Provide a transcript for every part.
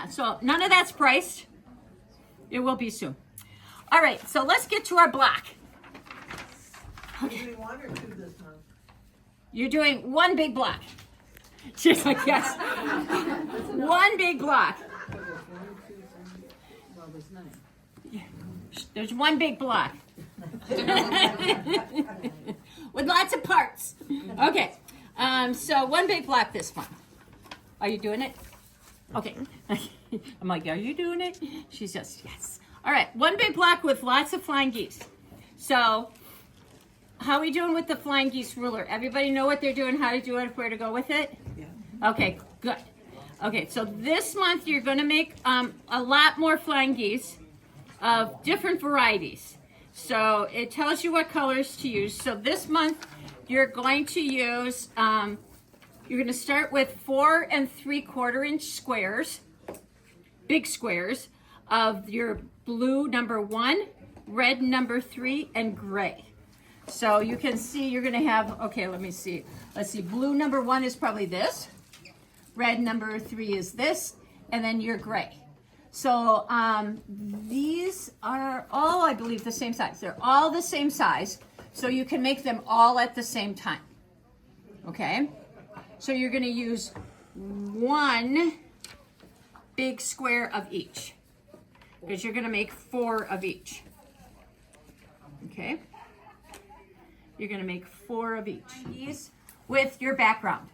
Yeah, so none of that's priced. It will be soon. All right, so let's get to our block. Okay. Are you doing one or two this month? You're doing one big block. She's like, yes. One big block. Well, there's nine. There's one big block. With lots of parts. Okay, so one big block this month. Are you doing it? Okay. I'm like, are you doing it? She says, yes. All right, one big block with lots of flying geese. So, how are we doing with the flying geese ruler? Everybody know what they're doing, how to do it, where to go with it? Yeah. Okay, good. Okay, so this month you're going to make a lot more flying geese of different varieties. So it tells you what colors to use. So this month you're going to use, you're going to start with 4 3/4 inch squares, big squares, of your blue number 1, red number 3, and gray. So you can see you're going to have, okay, let me see. Let's see, blue number 1 is probably this. Red number 3 is this. And then your gray. So these are all, I believe, the same size. They're all the same size. So you can make them all at the same time. Okay? So you're going to use one big square of each. Because you're going to make 4 of each. Okay? You're going to make 4 of each. These with your background.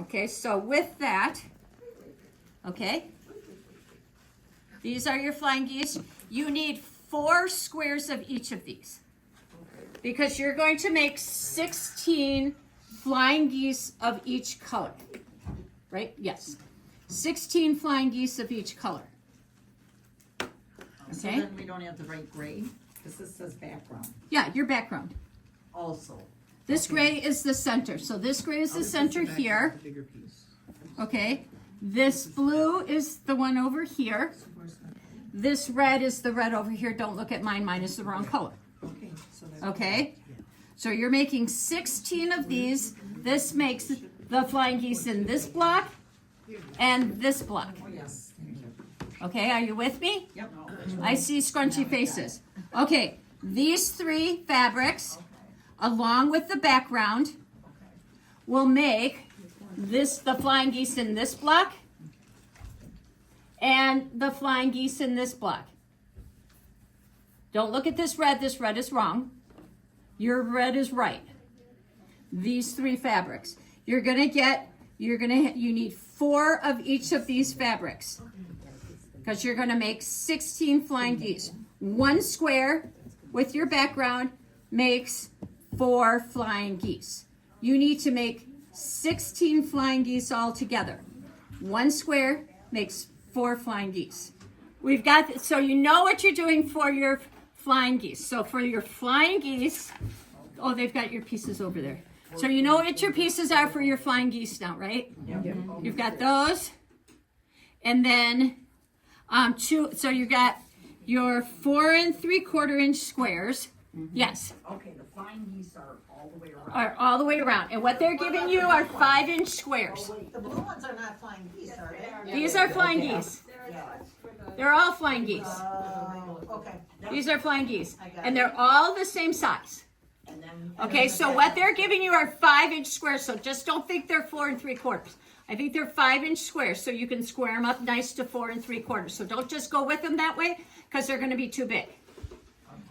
Okay, so with that, okay, these are your flying geese. You need 4 squares of each of these. Because you're going to make 16 flying geese of each color. Right? Yes. 16 flying geese of each color. So Okay? then we don't have to write gray, because this says background Yeah, your background. also. This gray is the center. So this gray is the center here. Bigger piece. Okay. This blue is the one over here. This red is the red over here. Don't look at mine. Mine is the wrong color. Okay, so that's Okay. So you're making 16 of these. This makes the flying geese in this block and this block. oh yes. Okay, are you with me? Yep. I see scrunchy faces. Okay, these 3 fabrics, along with the background, will make this the flying geese in this block and the flying geese in this block. Don't look at this red. This red is wrong. Your red is right. These 3 fabrics. You need 4 of each of these fabrics. Because you're going to make 16 flying geese. 1 square with your background makes 4 flying geese. You need to make 16 flying geese all together. 1 square makes 4 flying geese. We've got, so you know what you're doing for your flying geese. So for your flying geese, oh, they've got your pieces over there. So you know what your pieces are for your flying geese now, right? Yep. You've got those. And then, so you got your 4 3/4 inch squares. Yes, Okay, the flying geese are all the way around. are all the way around. And what they're giving you are 5-inch squares. The blue ones are not flying geese, are they? These are flying geese. Yeah. They're all flying geese. Okay. These are flying geese. And they're all the same size. And then. Okay, so what they're giving you are 5-inch squares. So just don't think they're 4 3/4. I think they're 5-inch squares, so you can square them up nice to 4 3/4. So don't just go with them that way, because they're going to be too big.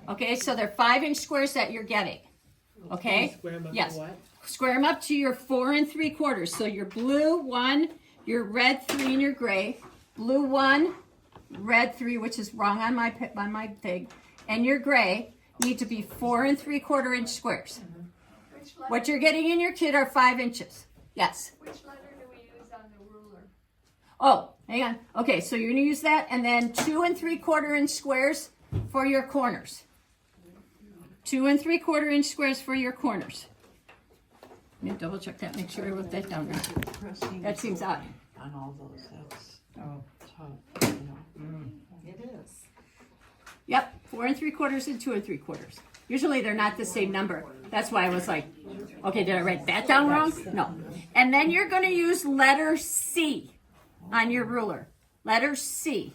Okay, so they're 5-inch squares that you're getting. Okay? Square them up to Yes. what? Square them up to your 4 3/4. So your blue 1, your red 3, and your gray. Blue 1, red 3, which is wrong on my thing, and your gray need to be 4 3/4 inch squares. What you're getting in your kit are 5 inches. Yes. Which letter do we use on the ruler? Oh, hang on. Okay, so you're gonna use that, and then 2 3/4 inch squares for your corners. 2 3/4 inch squares for your corners. Let me double check that. Make sure I wrote that down right. That seems odd. On all those, that's tough, you know. It is. Yep, 4 3/4 and 2 3/4. Usually they're not the same number. That's why I was like, okay, did I write that down wrong? No. And then you're going to use letter C. on your ruler. Letter C.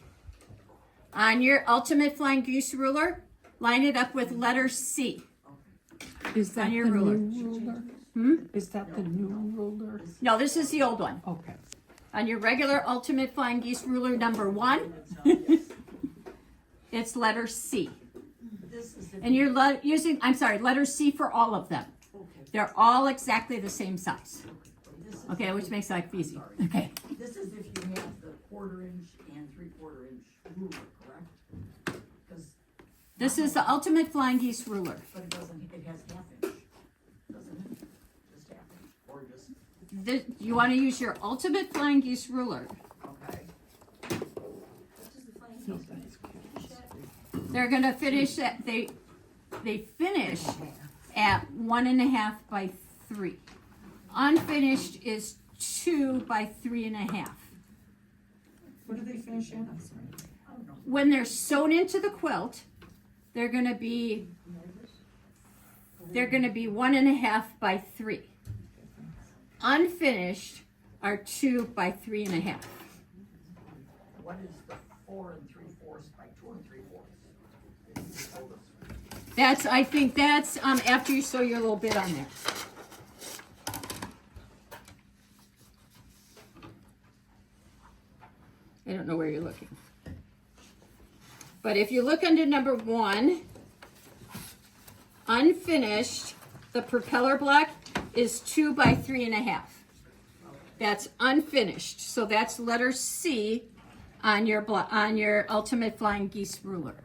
On your Ultimate Flying Goose ruler, line it up with letter C. Is that On your the ruler. new ruler? Is that the new ruler? No, this is the old one. Okay. On your regular Ultimate Flying Geese ruler number 1, it's letter C. And you're using, I'm sorry, letter C for all of them. They're all exactly the same size. Okay, which makes life easy. Okay. This is if you have the 1/4 inch and 3/4 inch ruler, correct? 'Cause- This is the Ultimate Flying Geese ruler. But it doesn't, it has 1/2 inch, doesn't it? Just 1/2 inch, or just, You want to use your Ultimate Flying Geese ruler. okay. No, that's cute. They're going to finish at, they finish at 1.5 by 3. Unfinished is 2 by 3.5. What do they finish in? I'm sorry. When they're sewn into the quilt, they're going to be 1.5 by 3. Unfinished are 2 by 3.5. What is the 4 3/4 by 2 3/4? That's, I think that's after you sew your little bit on there. I don't know where you're looking. But if you look under number 1, unfinished, the propeller block is 2 by 3.5. That's unfinished. So that's letter C on your Ultimate Flying Geese ruler.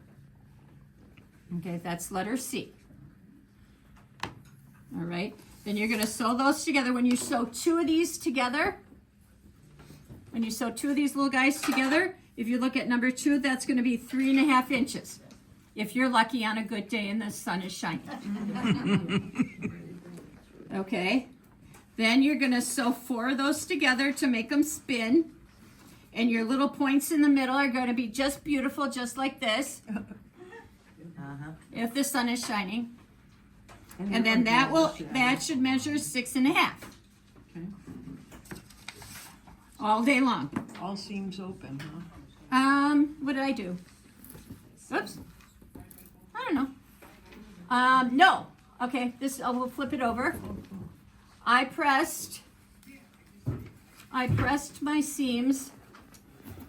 Okay, that's letter C. All right, then you're going to sew those together. When you sew 2 of these together, when you sew 2 of these little guys together, if you look at number 2, that's going to be 3.5 inches. If you're lucky on a good day and the sun is shining. Okay, then you're going to sew 4 of those together to make them spin. And your little points in the middle are going to be just beautiful, just like this. If the sun is shining. And then that should measure 6.5. Okay. All day long. All seams open, huh? What did I do? Oops. I don't know. No. Okay, we'll flip it over. I pressed my seams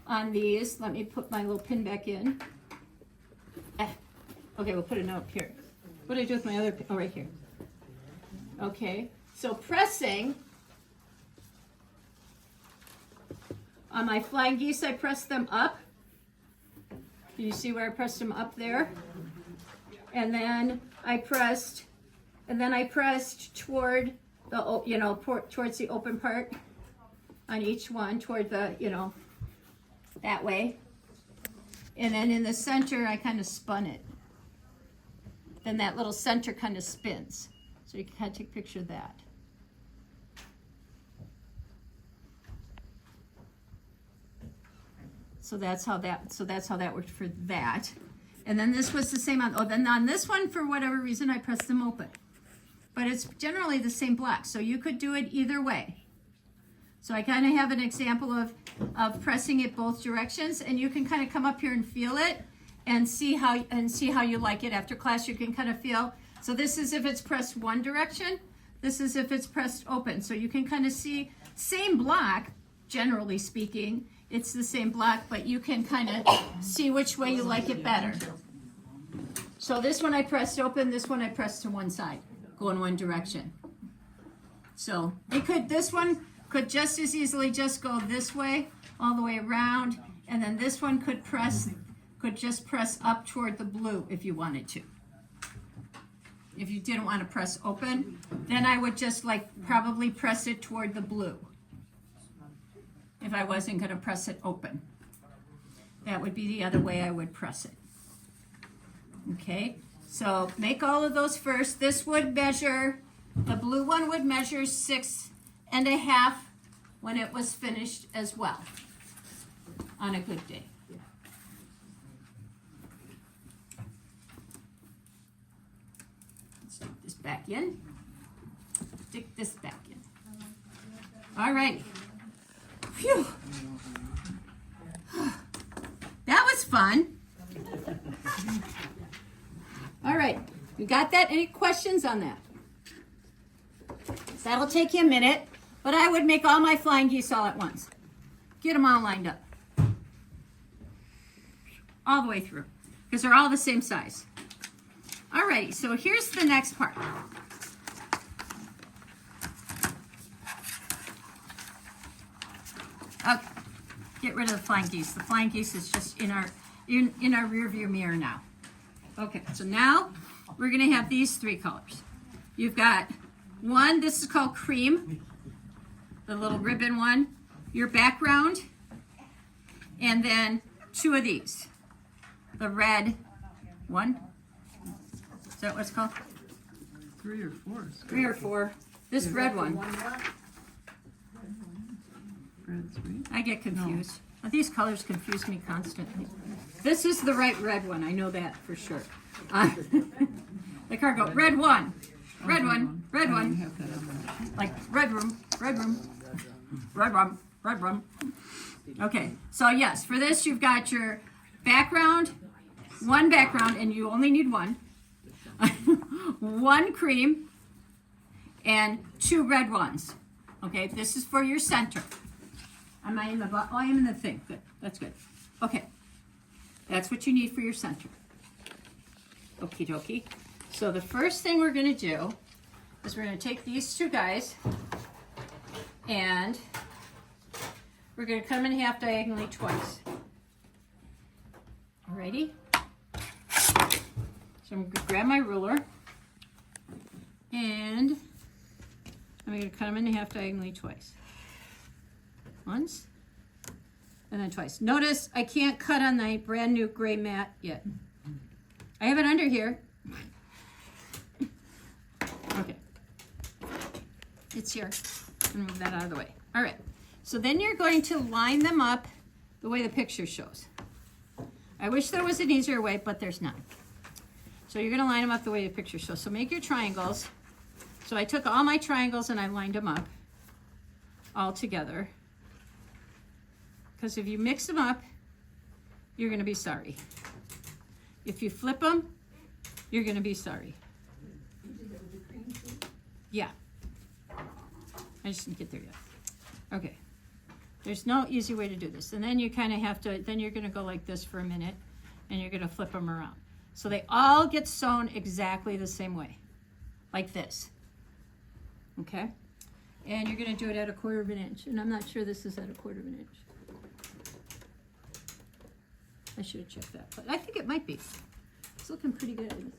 on these. Let me put my little pin back in. Okay, we'll put a note here. What did I do with my other pin? Oh, right here. Okay, so pressing on my flying geese, I pressed them up. Can you see where I pressed them up there? And then I pressed toward the, towards the open part on each one, toward the, that way. And then in the center, I kind of spun it. Then that little center kind of spins. So you can kind of take a picture of that. So that's how that worked for that. And then this was the same then on this one, for whatever reason, I pressed them open. But it's generally the same block, so you could do it either way. So I kind of have an example of pressing it both directions, and you can kind of come up here and feel it and see how you like it. After class, you can kind of feel. So this is if it's pressed one direction. This is if it's pressed open. So you can kind of see, same block, generally speaking. It's the same block, but you can kind of see which way you like it better. So this one I pressed open, this one I pressed to one side, go in one direction. So this one could just as easily just go this way, all the way around, and then this one could just press up toward the blue if you wanted to. If you didn't want to press open, then I would just probably press it toward the blue. If I wasn't going to press it open. That would be the other way I would press it. Okay, so make all of those first. This would measure, the blue one would measure 6.5 when it was finished as well, on a good day. Let's stick this back in. Stick this back in. All right. Phew. fun. All right, you got that? Any questions on that? That'll take you a minute, but I would make all my flying geese all at once. Get them all lined up. All the way through, because they're all the same size. All right, so here's the next part. Okay, get rid of the flying geese. The flying geese is just in our rear view mirror now. Okay, so now we're gonna have these three colors. You've got one, this is called cream, the little ribbon one, your background, and then two of these. The red one. Is that what it's called? 3 or 4. 3 or 4. This red one. Red 3. I get confused. No. These colors confuse me constantly. This is the right red one. I know that for sure. The car go, red one, red one, red one. Have that on there. Like red room, red room, red room, red room. Okay, so yes, for this you've got your background, one background, and you only need one. One cream and 2 red ones. Okay, this is for your center. Am I in the oh, I am in the thing. Good, that's good. Okay, that's what you need for your center. Okie dokie. So the first thing we're gonna do is we're gonna take these 2 guys and we're gonna cut them in half diagonally twice. Alrighty? So I'm gonna grab my ruler and I'm gonna cut them in half diagonally twice. Once and then twice. Notice I can't cut on the brand new gray mat yet. I have it under here. Okay. It's here. I'm gonna move that out of the way. All right. So then you're going to line them up the way the picture shows. I wish there was an easier way, but there's none. So you're gonna line them up the way the picture shows. So make your triangles. So I took all my triangles and I lined them up all together. Because if you mix them up, you're gonna be sorry. If you flip them, you're gonna be sorry. Yeah. I just didn't get there yet. Okay. There's no easy way to do this. And then you kind of have to, then you're gonna go like this for a minute and you're gonna flip them around. So they all get sewn exactly the same way, like this. Okay? And you're gonna do it at 1/4 of an inch. And I'm not sure this is at 1/4 of an inch. I should have checked that, but I think it might be. It's looking pretty good.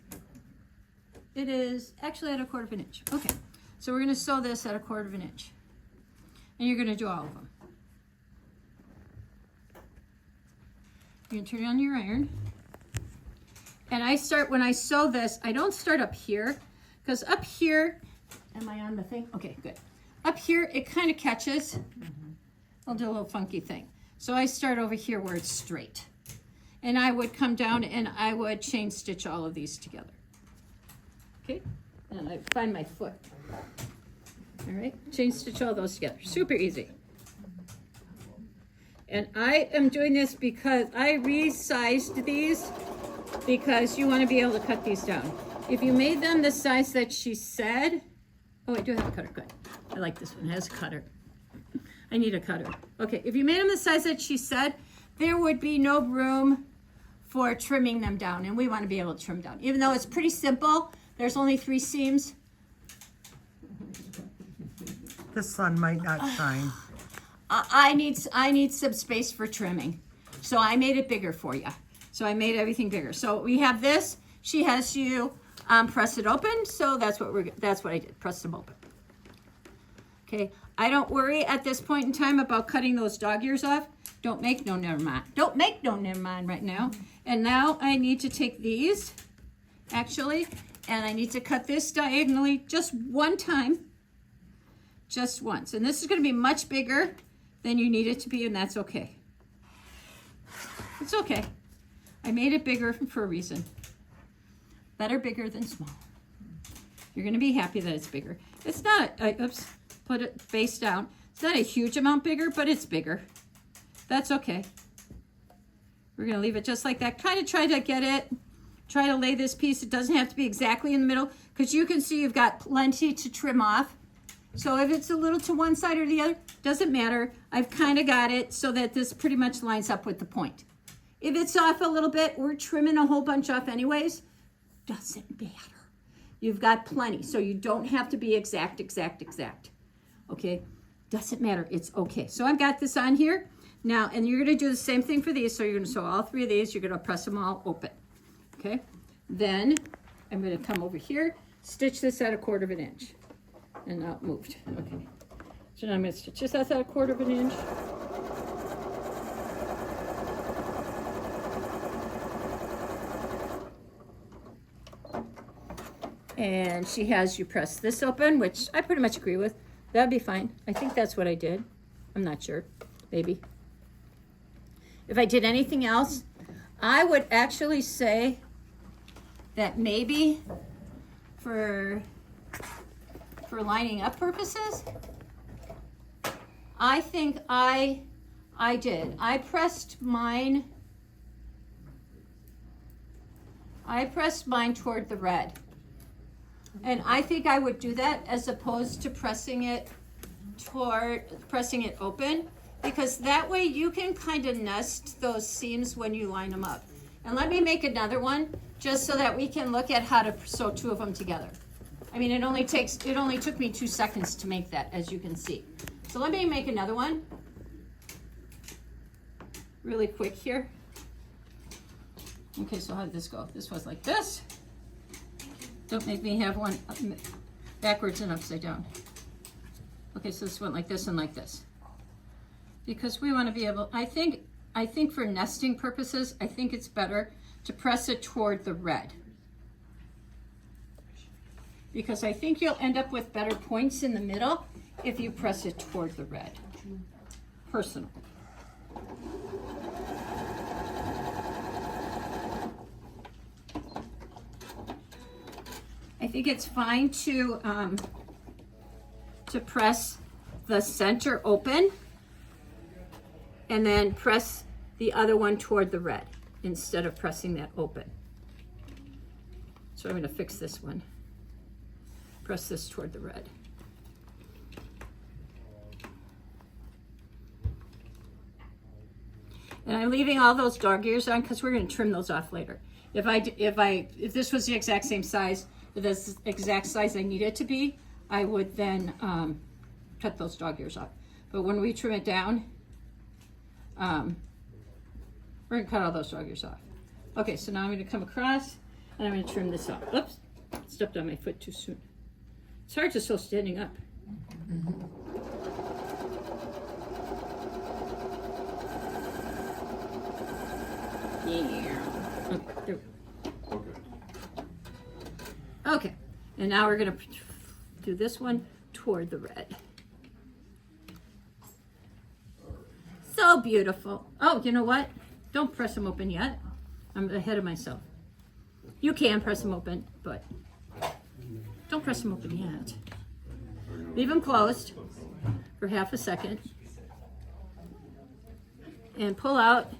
It is actually at 1/4 of an inch. Okay, so we're gonna sew this at 1/4 of an inch. And you're gonna do all of them. You're gonna turn on your iron. And I start, when I sew this, I don't start up here, because up here, am I on the thing? Okay, good. Up here, it kind of catches. I'll do a little funky thing. So I start over here where it's straight. And I would come down and I would chain stitch all of these together. Okay, and I find my foot. All right, chain stitch all those together. Super easy. And I am doing this because I resized these because you want to be able to cut these down. If you made them the size that she said, oh, I do have a cutter, good. I like this one, it has a cutter. I need a cutter. Okay, if you made them the size that she said, there would be no room for trimming them down, and we want to be able to trim down. Even though it's pretty simple, there's only 3 seams. The sun might not shine. I need some space for trimming, so I made it bigger for you. So I made everything bigger. So we have this. She has you press it open, so that's what I did. Press them open. Okay. I don't worry at this point in time about cutting those dog ears off. Don't make no never mind. Don't make no never mind right now. And now I need to take these, actually, and I need to cut this diagonally just one time. Just once. And this is going to be much bigger than you need it to be, and that's okay. It's okay. I made it bigger for a reason. Better bigger than small. You're going to be happy that it's bigger. It's not, oops, put it face down. It's not a huge amount bigger, but it's bigger. That's okay. We're gonna leave it just like that. Kind of try to lay this piece. It doesn't have to be exactly in the middle, because you can see you've got plenty to trim off. So if it's a little to one side or the other, doesn't matter. I've kind of got it so that this pretty much lines up with the point. If it's off a little bit, we're trimming a whole bunch off anyways. Doesn't matter. You've got plenty, so you don't have to be exact. Okay, doesn't matter, it's okay. So I've got this on here now, and you're gonna do the same thing for these. So you're gonna sew all 3 of these, you're gonna press them all open, okay? Then I'm gonna come over here, stitch this at 1/4 inch, and now it moved, okay. So now I'm gonna stitch this at 1/4 inch. And she has you press this open, which I pretty much agree with. That'd be fine. I think that's what I did. I'm not sure, maybe. If I did anything else, I would actually say that maybe for lining up purposes, I think I did. I pressed mine toward the red. And I think I would do that as opposed to pressing it open, because that way you can kind of nest those seams when you line them up. And let me make another one just so that we can look at how to sew 2 of them together. I mean, it only took me 2 seconds to make that, as you can see. So let me make another one really quick here. Okay, so how did this go? This was like this. Don't make me have one backwards and upside down. Okay, so this went like this and like this. Because we want to be able, I think for nesting purposes, I think it's better to press it toward the red. Because I think you'll end up with better points in the middle if you press it toward the red. Personal. I think it's fine to press the center open and then press the other one toward the red instead of pressing that open. So I'm going to fix this one. Press this toward the red. And I'm leaving all those dog ears on because we're going to trim those off later. If this was the exact same size, the exact size I need it to be, I would then cut those dog ears off. But when we trim it down, we're gonna cut all those dog ears off. Okay, so now I'm gonna come across and I'm gonna trim this off. Oops, stepped on my foot too soon. It's hard to sew standing up. Yeah. Okay, there we go. Okay, and now we're gonna do this one toward the red. So beautiful. Oh, you know what? Don't press them open yet. I'm ahead of myself. You can press them open, but don't press them open yet. Leave them closed for half a second. And pull out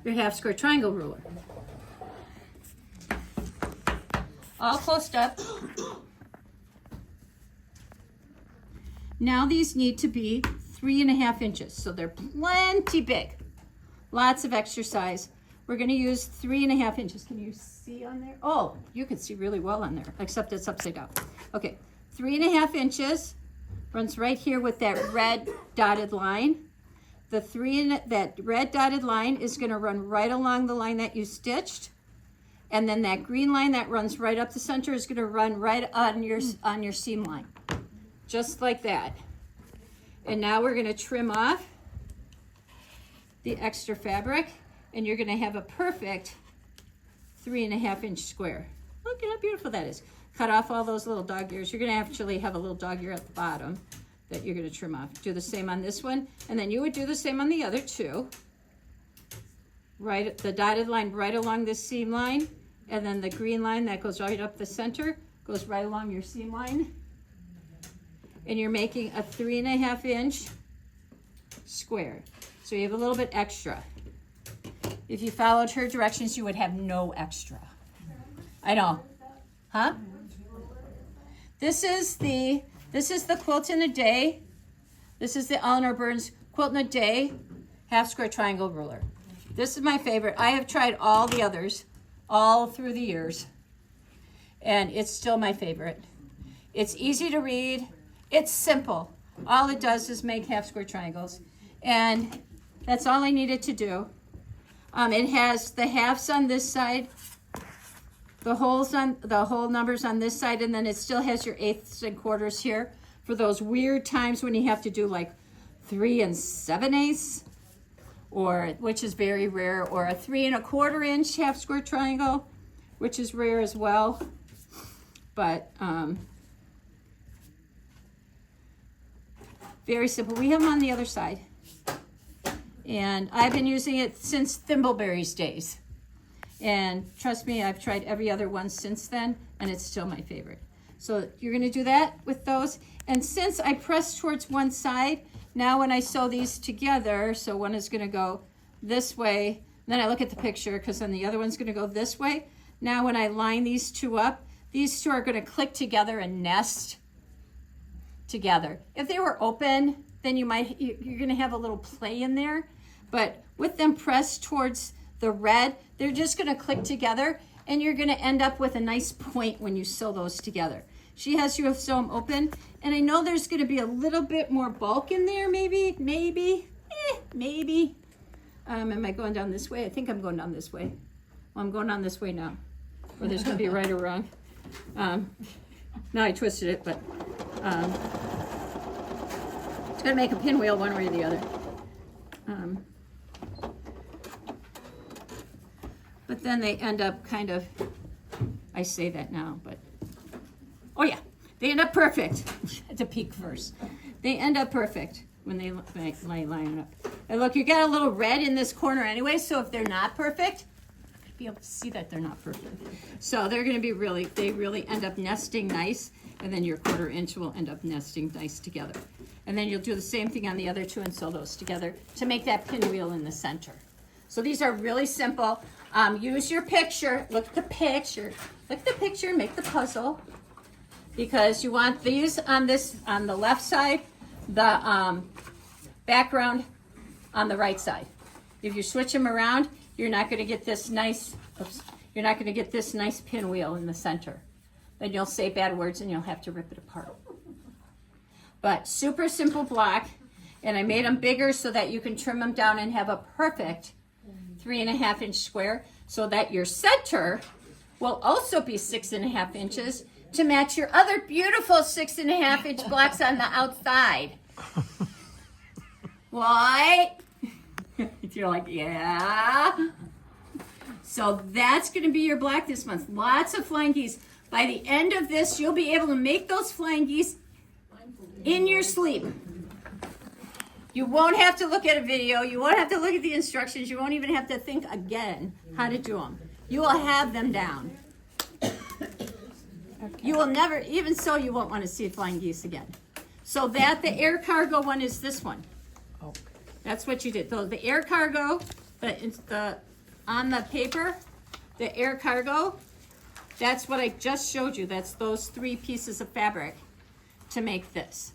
your half square triangle ruler. All closed up. Now these need to be 3.5 inches, so they're plenty big. Lots of exercise. We're going to use 3.5 inches. Can you see on there? Oh, you can see really well on there, except it's upside down. Okay, 3.5 inches runs right here with that red dotted line. That red dotted line is going to run right along the line that you stitched. And then that green line that runs right up the center is going to run right on your seam line. Just like that. And now we're going to trim off the extra fabric, and you're going to have a perfect 3.5 inch square. Look at how beautiful that is. Cut off all those little dog ears. You're going to actually have a little dog ear at the bottom that you're going to trim off. Do the same on this one, and then you would do the same on the other two. Right, the dotted line right along this seam line, and then the green line that goes right up the center goes right along your seam line. And you're making a 3.5 inch square. So you have a little bit extra. If you followed her directions, you would have no extra. I know. Huh? This is the Quilt in a Day. This is the Eleanor Burns Quilt in a Day half square triangle ruler. This is my favorite. I have tried all the others all through the years, and it's still my favorite. It's easy to read. It's simple. All it does is make half square triangles, and that's all I needed to do. It has the halves on this side, the whole numbers on this side, and then it still has your eighths and quarters here for those weird times when you have to do like 3 7/8, or which is very rare, or a 3 1/4 inch half square triangle, which is rare as well. But very simple. We have them on the other side, and I've been using it since Thimbleberry's days. And trust me, I've tried every other one since then, and it's still my favorite. So you're gonna do that with those. And since I press towards one side, now when I sew these together, so one is gonna go this way, then I look at the picture because then the other one's gonna go this way. Now when I line these two up, these two are gonna click together and nest together. If they were open, then you're gonna have a little play in there, but with them pressed towards the red, they're just gonna click together, and you're gonna end up with a nice point when you sew those together. She has you sew them open, and I know there's gonna be a little bit more bulk in there, maybe. Am I going down this way? I think I'm going down this way. Well, I'm going down this way now, or there's gonna be right or wrong. Now I twisted it, but it's gonna make a pinwheel one way or the other. But then they end up kind of, I say that now, but, oh yeah, they end up perfect. I had to peek first. They end up perfect when they line up. And look, you got a little red in this corner anyway, so if they're not perfect, I'm gonna be able to see that they're not perfect. So they're gonna be they really end up nesting nice, and then your 1/4 inch will end up nesting nice together. And then you'll do the same thing on the other two and sew those together to make that pinwheel in the center. So these are really simple. Use your picture. Look at the picture. Look at the picture. Make the puzzle, because you want these on the left side, the background on the right side. If you switch them around, you're not going to get this nice. You're not going to get this nice pinwheel in the center. Then you'll say bad words and you'll have to rip it apart. But super simple block, and I made them bigger so that you can trim them down and have a perfect 3 1/2 inch square, so that your center will also be 6 1/2 inches to match your other beautiful 6 1/2 inch blocks on the outside. What? You're like, yeah. So that's going to be your block this month. Lots of flying geese. By the end of this, you'll be able to make those flying geese in your sleep. You won't have to look at a video. You won't have to look at the instructions. You won't even have to think again how to do them. You will have them down. You will never, even so, you won't want to see flying geese again. So that the air cargo one is this one. That's what you did. So the air cargo, on the paper, the air cargo, that's what I just showed you. That's those 3 pieces of fabric to make this.